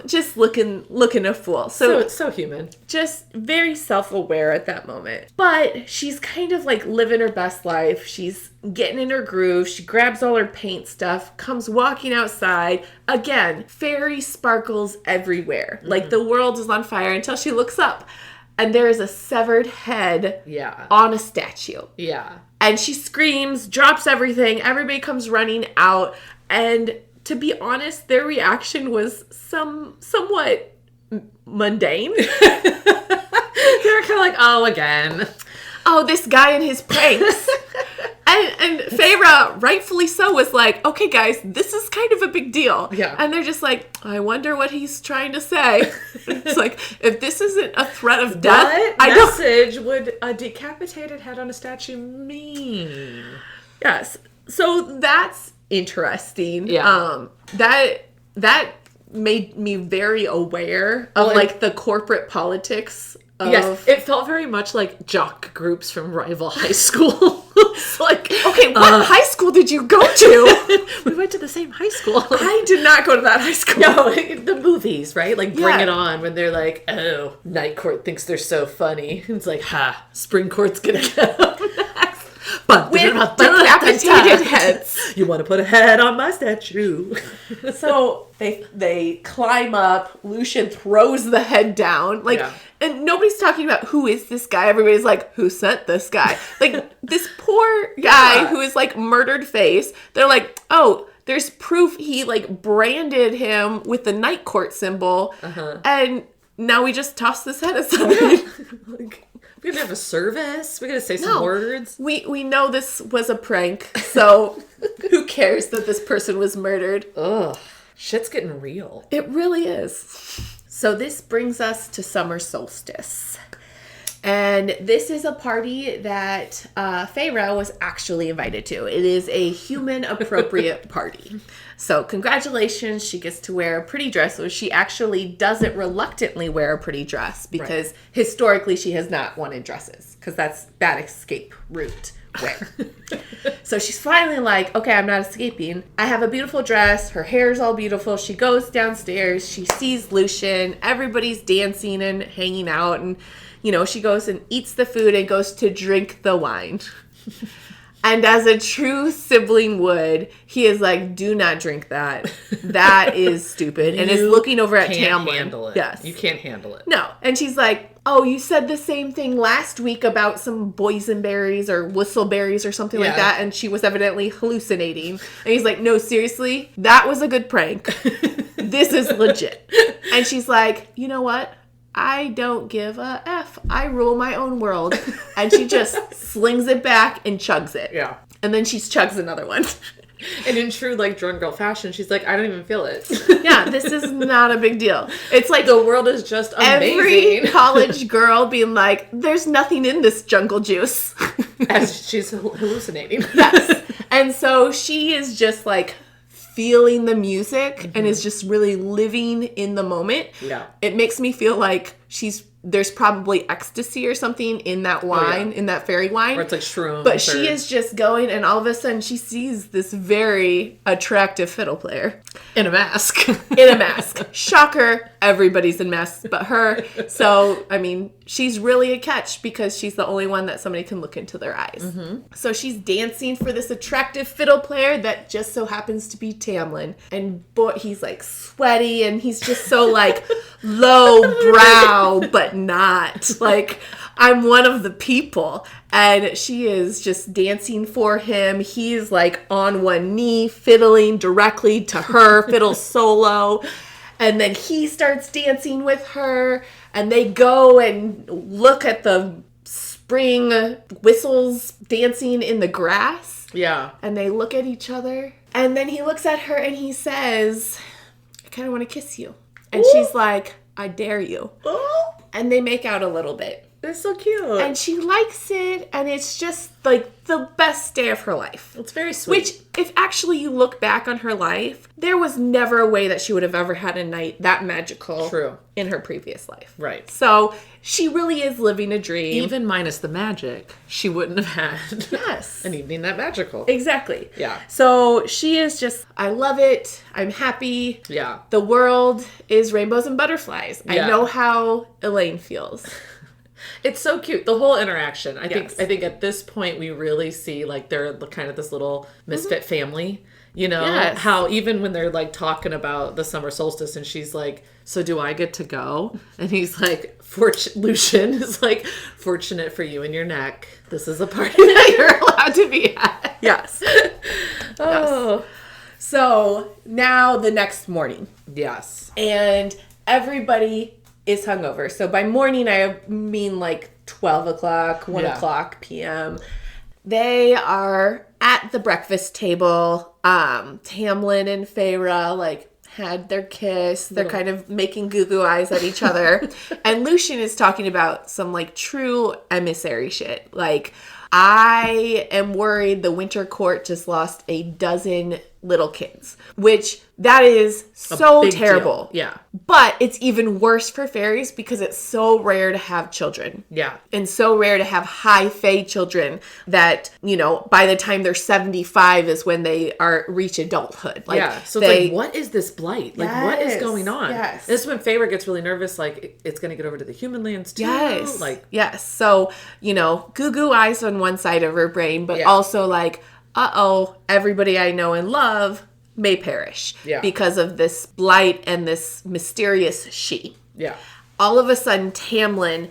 Just looking a fool. So human. Just very self-aware at that moment. But she's kind of like living her best life. She's getting in her groove. She grabs all her paint stuff, comes walking outside. Again, fairy sparkles everywhere. Mm-hmm. Like the world is on fire until she looks up. And there is a severed head on a statue. Yeah. And she screams, drops everything. Everybody comes running out. And to be honest, their reaction was somewhat mundane. They were kind of like, oh, again. Oh, this guy and his pranks. and Feyre, rightfully so, was like, okay, guys, this is kind of a big deal. Yeah. And they're just like, I wonder what he's trying to say. It's like, if this isn't a threat of death, what message would a decapitated head on a statue mean? Yes. So that's interesting. Yeah. That made me very aware of like the corporate politics of... Yes, it felt very much like jock groups from rival high school. It's like, okay, what high school did you go to? We went to the same high school. I did not go to that high school. No, the movies, right? Like Bring It On, when they're like, oh, Night Court thinks they're so funny. It's like, Spring Court's gonna get them next. But with decapitated heads. You want to put a head on my statue. So they climb up. Lucian throws the head down. Like, and nobody's talking about who is this guy. Everybody's like, who sent this guy? Like, this poor guy who is like murdered face. They're like, oh, there's proof he like branded him with the Night Court symbol. And now we just toss this head aside. Like, we're gonna have a service. We're gonna say some words. We know this was a prank, so who cares that this person was murdered? Ugh, shit's getting real. It really is. So this brings us to summer solstice. And this is a party that Feyre was actually invited to. It is a human-appropriate party. So congratulations, she gets to wear a pretty dress. So she actually doesn't reluctantly wear a pretty dress because historically she has not wanted dresses because that's bad escape route wear. So she's finally like, okay, I'm not escaping. I have a beautiful dress. Her hair's all beautiful. She goes downstairs. She sees Lucian. Everybody's dancing and hanging out. And, you know, she goes and eats the food and goes to drink the wine. And as a true sibling would, he is like, do not drink that. That is stupid. And is looking over at Tamlin. You can't handle it. Yes. You can't handle it. No. And she's like, oh, you said the same thing last week about some boysenberries or whistleberries or something like that. And she was evidently hallucinating. And he's like, no, seriously, that was a good prank. This is legit. And she's like, you know what? I don't give a F. I rule my own world. And she just slings it back and chugs it. Yeah. And then she chugs another one. And in true, like, drunk girl fashion, she's like, I don't even feel it. Yeah, this is not a big deal. It's like the world is just amazing. Every college girl being like, there's nothing in this jungle juice. As she's hallucinating. Yes. And so she is just like feeling the music and is just really living in the moment. Yeah. It makes me feel like there's probably ecstasy or something in that wine, in that fairy wine. Or it's like shrooms. But she is just going, and all of a sudden she sees this very attractive fiddle player. In a mask. In a mask. Shocker. everybody's a mess but her. So, I mean, she's really a catch because she's the only one that somebody can look into their eyes. Mm-hmm. So she's dancing for this attractive fiddle player that just so happens to be Tamlin. And boy, he's like sweaty and he's just so like low brow, but not. Like, I'm one of the people. And she is just dancing for him. He's like on one knee, fiddling directly to her, fiddle solo. And then he starts dancing with her. And they go and look at the spring whistles dancing in the grass. Yeah. And they look at each other. And then he looks at her and he says, I kind of want to kiss you. And she's like, I dare you. And they make out a little bit. It's so cute. And she likes it, and it's just, like, the best day of her life. It's very sweet. Which, if actually you look back on her life, there was never a way that she would have ever had a night that magical in her previous life. Right. So, she really is living a dream. Even minus the magic, she wouldn't have had an evening that magical. Exactly. Yeah. So, she is just, I love it. I'm happy. Yeah. The world is rainbows and butterflies. Yeah. I know how Elaine feels. It's so cute. The whole interaction. I think at this point we really see like they're kind of this little misfit family. You know, how even when they're like talking about the summer solstice and she's like, so do I get to go? And he's like, Lucian is like, fortunate for you and your neck. This is a party that you're allowed to be at. Yes. Yes. So now the next morning. Yes. And everybody is hungover. So by morning, I mean like 12 o'clock, 1 o'clock p.m. They are at the breakfast table. Tamlin and Feyre like had their kiss. They're kind of making goo-goo eyes at each other. And Lucian is talking about some like true emissary shit. Like, I am worried the Winter Court just lost a dozen little kids, which that is so terrible. Deal. Yeah. But it's even worse for fairies because it's so rare to have children. Yeah. And so rare to have high fae children that, you know, by the time they're 75 is when they reach adulthood. Like, yeah. So it's like, what is this blight? Like, what is going on? Yes. This is when Feyre gets really nervous, like, it's going to get over to the human lands too. Yes. Like, yes. So, you know, goo-goo eyes on one side of her brain, but also like, everybody I know and love may perish because of this blight and this mysterious she. Yeah. All of a sudden, Tamlin,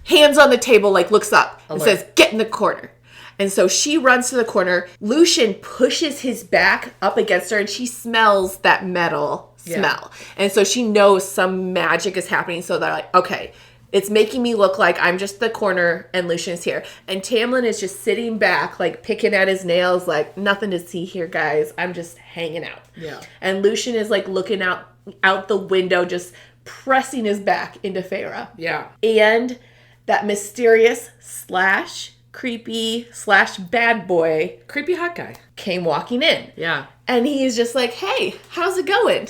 hands on the table, like looks up and says, get in the corner. And so she runs to the corner. Lucian pushes his back up against her and she smells that metal smell. And so she knows some magic is happening. So they're like, okay, it's making me look like I'm just the corner and Lucian's here. And Tamlin is just sitting back, like picking at his nails, like nothing to see here, guys. I'm just hanging out. Yeah. And Lucian is like looking out the window, just pressing his back into Feyre. Yeah. And that mysterious / creepy / bad boy. Creepy hot guy. Came walking in. Yeah. And he's just like, hey, how's it going?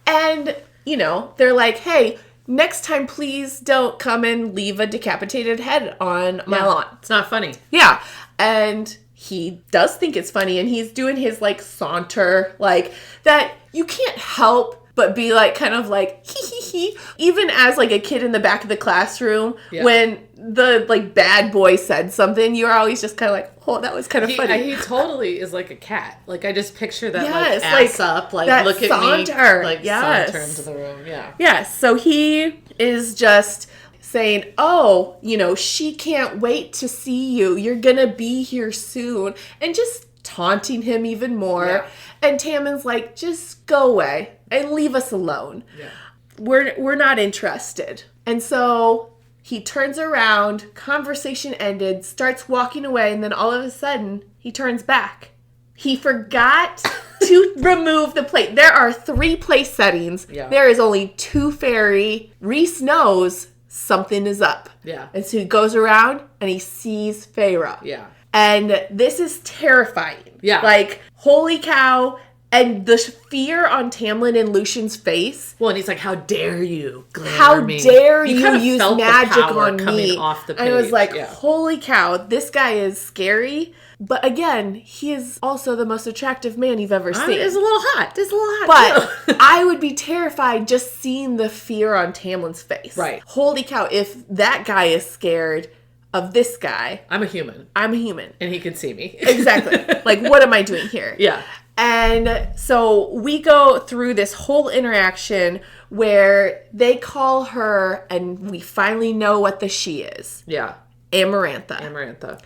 And, you know, they're like, hey, next time, please don't come and leave a decapitated head on my lawn. It's not funny. Yeah. And he does think it's funny. And he's doing his, like, saunter, like, that you can't help but be, like, kind of like, hee hee hee. Even as, like, a kid in the back of the classroom, when the, like, bad boy said something, you're always just kind of like, oh, that was kind of funny. He totally is like a cat. Like, I just picture that, like, ass up, like, look at saunter. Me, like, saunter into the room. Yeah. Yes. So he is just saying, oh, you know, she can't wait to see you. You're going to be here soon. And just taunting him even more. Yeah. And Tamlin's like, just go away and leave us alone. Yeah. We're not interested. And so he turns around, conversation ended, starts walking away, and then all of a sudden, he turns back. He forgot to remove the plate. There are 3 place settings. Yeah. There is only 2 fairy. Rhys knows something is up. Yeah. And so he goes around, and he sees Feyre. Yeah. And this is terrifying. Yeah. Like, holy cow. And the fear on Tamlin and Lucian's face. Well, and he's like, how dare you How dare you use magic on me? Off the page. And I was like, holy cow, this guy is scary. But again, he is also the most attractive man you've ever seen. It's a little hot. It's a little hot. But I would be terrified just seeing the fear on Tamlin's face. Right. Holy cow, if that guy is scared of this guy. I'm a human. I'm a human. And he can see me. Exactly. Like, what am I doing here? Yeah. And so we go through this whole interaction where they call her, and we finally know what the she is. Yeah. Amarantha. Amarantha.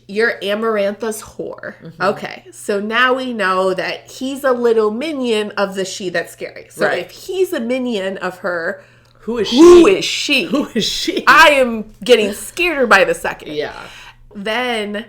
You're Amarantha's whore. Mm-hmm. Okay. So now we know that he's a little minion of the she that's scary. So if he's a minion of her, who is she? Who is she? Who is she? I am getting scared by the second. Yeah. Then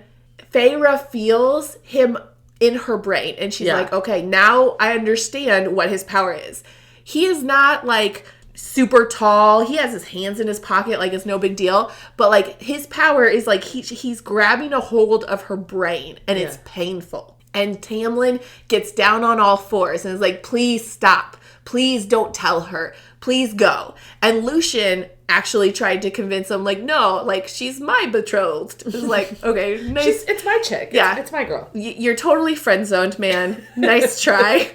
Feyre feels him in her brain. And she's like, okay, now I understand what his power is. He is not like super tall. He has his hands in his pocket like it's no big deal. But like his power is like he's grabbing a hold of her brain and it's painful. And Tamlin gets down on all fours and is like, please stop. Please don't tell her. Please go. And Lucien actually tried to convince him, like, no, like, she's my betrothed. It's like, okay, nice. It's my chick. Yeah. It's my girl. You're totally friend-zoned, man. Nice try.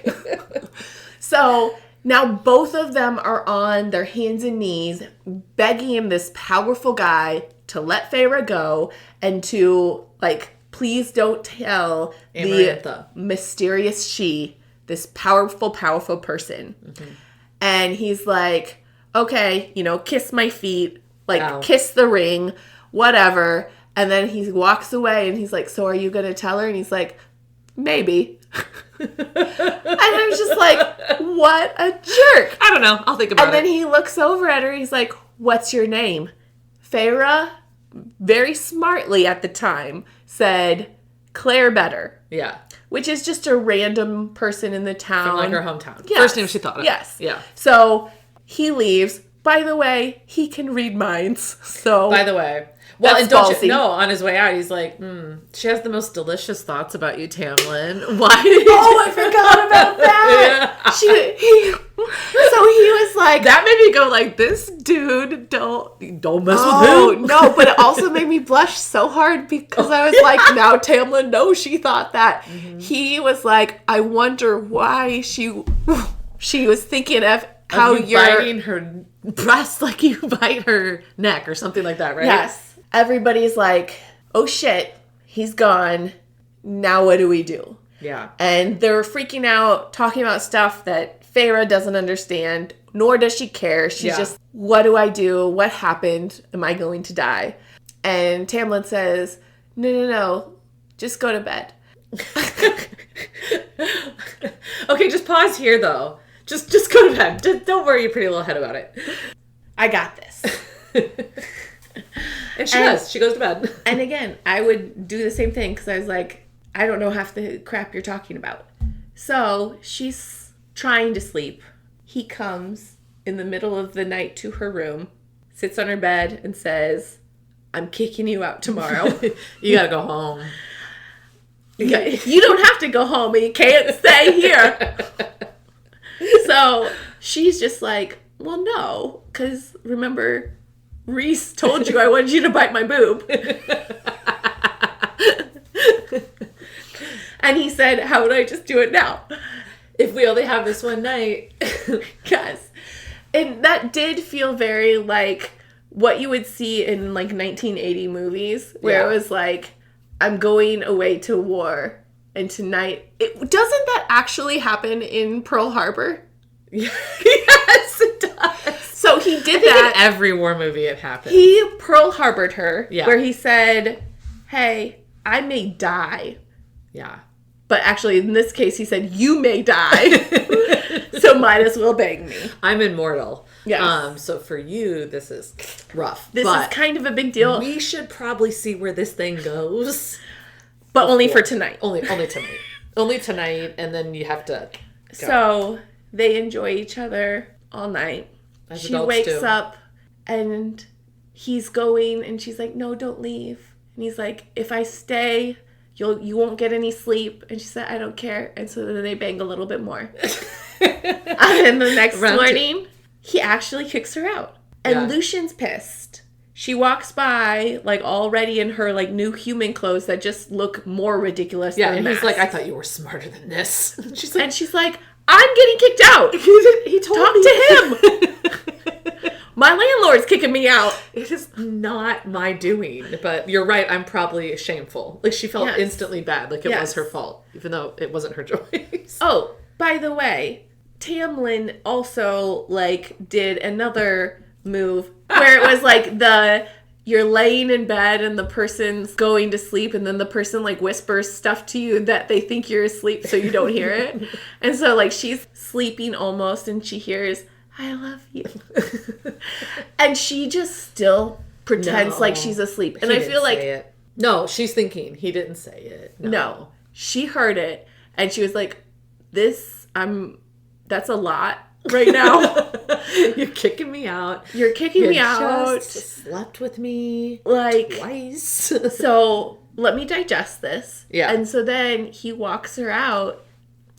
So now both of them are on their hands and knees begging this powerful guy to let Feyre go and to, like, please don't tell the mysterious she, this powerful person. Mm-hmm. And he's like, okay, kiss my feet, like, kiss the ring, whatever. And then he walks away and he's like, so are you going to tell her? And he's like, maybe. And I was just like, what a jerk. I don't know. I'll think about it. And then he looks over at her. He's like, what's your name? Feyre, very smartly at the time, said Claire Better. Yeah. Which is just a random person in the town. From like her hometown. Yes. First name she thought of. Yes. Yeah. So he leaves. By the way, he can read minds. So by the way. Well, and don't you know, on his way out, he's like, she has the most delicious thoughts about you, Tamlin. Why? I forgot about that. Yeah. So he was like... That made me go like, this dude, don't mess with him. No, but it also made me blush so hard because I was like, now Tamlin knows she thought that. Mm-hmm. He was like, I wonder why she was thinking of how you're... biting her breast like you bite her neck or something like that, right? Yes. Everybody's like, oh shit, he's gone. Now what do we do? Yeah. And they're freaking out, talking about stuff that Feyre doesn't understand, nor does she care. She's just, what do I do? What happened? Am I going to die? And Tamlin says, no, just go to bed. Okay, just pause here though. Just go to bed. Don't worry your pretty little head about it. I got this. And she does. She goes to bed. And again, I would do the same thing because I was like, I don't know half the crap you're talking about. So she's trying to sleep. He comes in the middle of the night to her room, sits on her bed and says, I'm kicking you out tomorrow. You gotta go home. You don't have to go home and you can't stay here. So she's just like, well, no, because remember... Reese told you I wanted you to bite my boob. And he said, how would I just do it now? If we only have this one night. Yes. And that did feel very like what you would see in like 1980 movies where it was like, I'm going away to war and tonight. Doesn't that actually happen in Pearl Harbor? Yes, it does. So he did that. In every war movie it happens. He Pearl Harbored her, where he said, hey, I may die. Yeah. But actually, in this case, he said, you may die. So might as well bang me. I'm immortal. Yes. So for you, this is rough. This is kind of a big deal. We should probably see where this thing goes. But only for tonight. Only tonight. Only tonight, and then you have to go. So they enjoy each other all night. As she wakes up and he's going and she's like, no, don't leave. And he's like, if I stay, you won't get any sleep. And she said, I don't care. And so then they bang a little bit more. And then the next morning, he actually kicks her out. And Lucien's pissed. she walks by, like, already in her, like, new human clothes that just look more ridiculous Yeah, than and he's masks. like, I thought you were smarter than this. And she's like, I'm getting kicked out. He told Talk me. to him. My landlord's kicking me out. It is not my doing. But you're right, I'm probably shameful. Like, she felt instantly bad. Like, it was her fault, even though it wasn't her choice. Oh, by the way, Tamlin also, like, did another move where it was like you're laying in bed and the person's going to sleep, and then the person, like, whispers stuff to you that they think you're asleep so you don't hear it. And so, like, she's sleeping almost and she hears, I love you. And she just still pretends like she's asleep. And I feel like... No, she's thinking. He didn't say it. No. She heard it and she was like, that's a lot right now. You're kicking me out. You're kicking me out. Just slept with me like twice. So let me digest this. Yeah. And so then he walks her out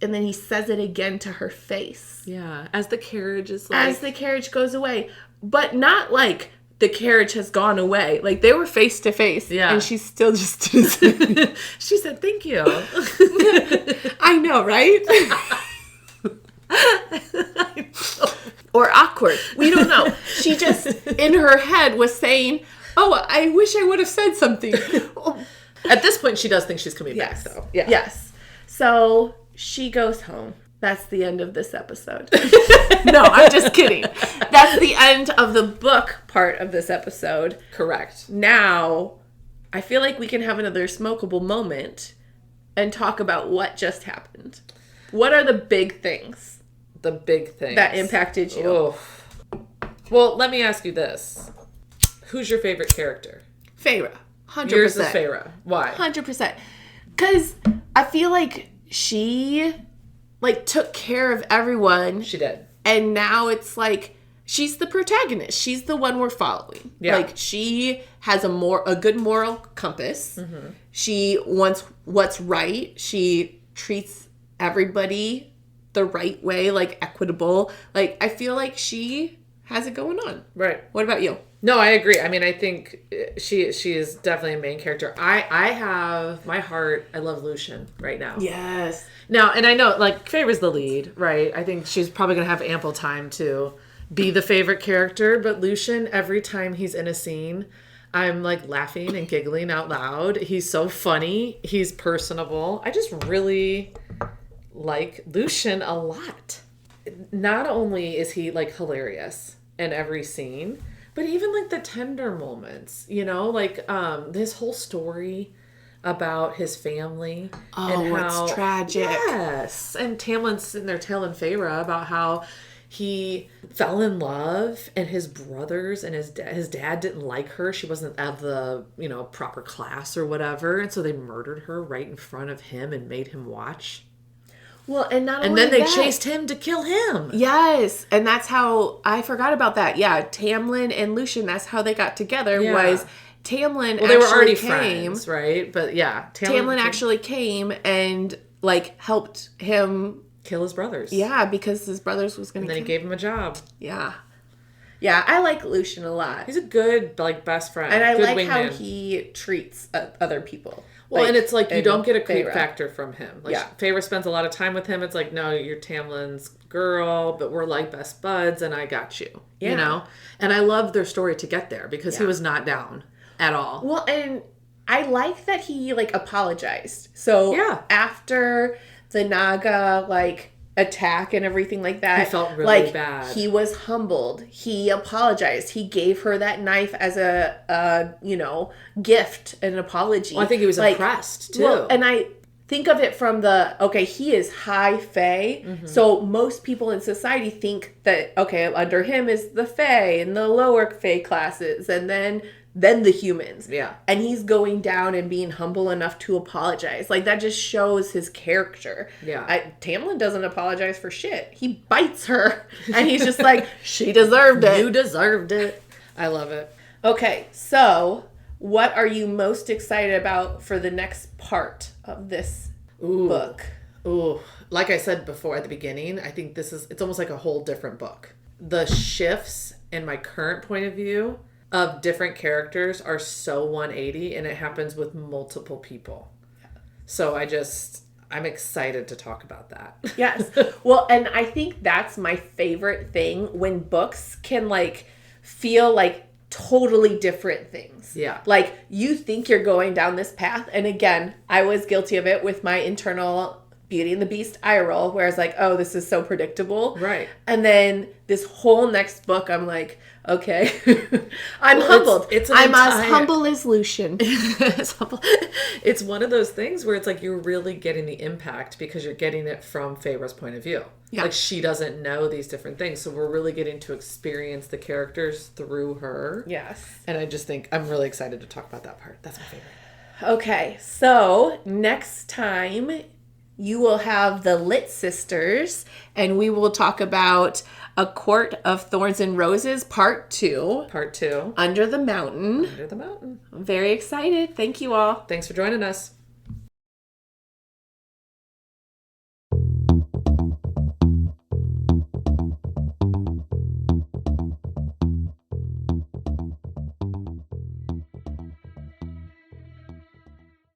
and then he says it again to her face. Yeah. As the carriage is like... As the carriage goes away. But not like the carriage has gone away. Like, they were face to face. Yeah. And she still just... She said, thank you. I know, right? Or awkward. We don't know. She just, in her head, was saying, oh, I wish I would have said something. At this point, she does think she's coming back, though. Yeah. Yes. So she goes home. That's the end of this episode. No, I'm just kidding. That's the end of the book part of this episode. Correct. Now, I feel like we can have another smokable moment and talk about what just happened. What are the big things? The big things that impacted you. Oh. Well, let me ask you this. Who's your favorite character? Feyre. 100%. Yours is Feyre. Why? 100%. Because I feel like she, like, took care of everyone. She did. And now it's like, she's the protagonist. She's the one we're following. Yeah. Like, she has a good moral compass. Mm-hmm. She wants what's right. She treats everybody the right way, like, equitable. Like, I feel like she has it going on. Right. What about you? No, I agree. I mean, I think she is definitely a main character. I have my heart. I love Lucian right now. Yes. Now, and I know, like, Feyre's the lead, right? I think she's probably going to have ample time to be the favorite character. But Lucian, every time he's in a scene, I'm, like, laughing and giggling out loud. He's so funny. He's personable. I just really like Lucian a lot. Not only is he, like, hilarious in every scene, but even, like, the tender moments, you know, like, this whole story about his family. Oh, and how, it's tragic. Yes. And Tamlin's sitting there telling Feyre about how he fell in love and his brothers and his dad didn't like her. She wasn't of the, you know, proper class or whatever. And so they murdered her right in front of him and made him watch. Well, and not and only then they that, chased him to kill him. Yes, and that's how I forgot about that. Yeah, Tamlin and Lucian. That's how they got together. Yeah. Was Tamlin? Well, they were already came, friends, right? But yeah, Tamlin actually came and, like, helped him kill his brothers. Yeah, because his brothers was going to. And then he gave him a job. Yeah, yeah. I like Lucian a lot. He's a good, like, best friend, and I good like wingman. how he treats other people. Well, like, and it's like you don't get a creep Feyre. factor from him. Like, Yeah. Feyre spends a lot of time with him. It's like, no, you're Tamlin's girl, but we're like best buds, and I got you. Yeah. You know? And I love their story to get there because he Yeah. was not down at all. Well, and I like that he, like, apologized. So Yeah. after the Naga, like, attack and everything like that, He felt really like, bad. He was humbled. He apologized. He gave her that knife as a you know, gift, an apology. Well, I think he was, like, impressed too. Well, and I think of it from he is high Fae. Mm-hmm. So most people in society think that, okay, under him is the Fae and the lower Fae classes, and then the humans. Yeah. And he's going down and being humble enough to apologize. Like, that just shows his character. Yeah. Tamlin doesn't apologize for shit. He bites her. And he's just like, she deserved it. You deserved it. I love it. Okay, so what are you most excited about for the next part of this book? Ooh. Like I said before at the beginning, I think it's almost like a whole different book. The shifts in my current point of view of different characters are so 180, and it happens with multiple people. So I'm excited to talk about that. Yes. Well, and I think that's my favorite thing, when books can like feel like totally different things. Yeah. Like you think you're going down this path. And again, I was guilty of it with my internal Beauty and the Beast eye roll, where I was like, oh, this is so predictable. Right. And then this whole next book, I'm like, okay. I'm humbled. I'm as humble as Lucian. It's one of those things where it's like you're really getting the impact because you're getting it from Feyre's point of view. Yeah. Like she doesn't know these different things. So we're really getting to experience the characters through her. Yes. And I just think I'm really excited to talk about that part. That's my favorite. Okay. So next time you will have the Lit Sisters, and we will talk about A Court of Thorns and Roses, Part 2. Part 2. Under the Mountain. Under the Mountain. I'm very excited. Thank you all. Thanks for joining us.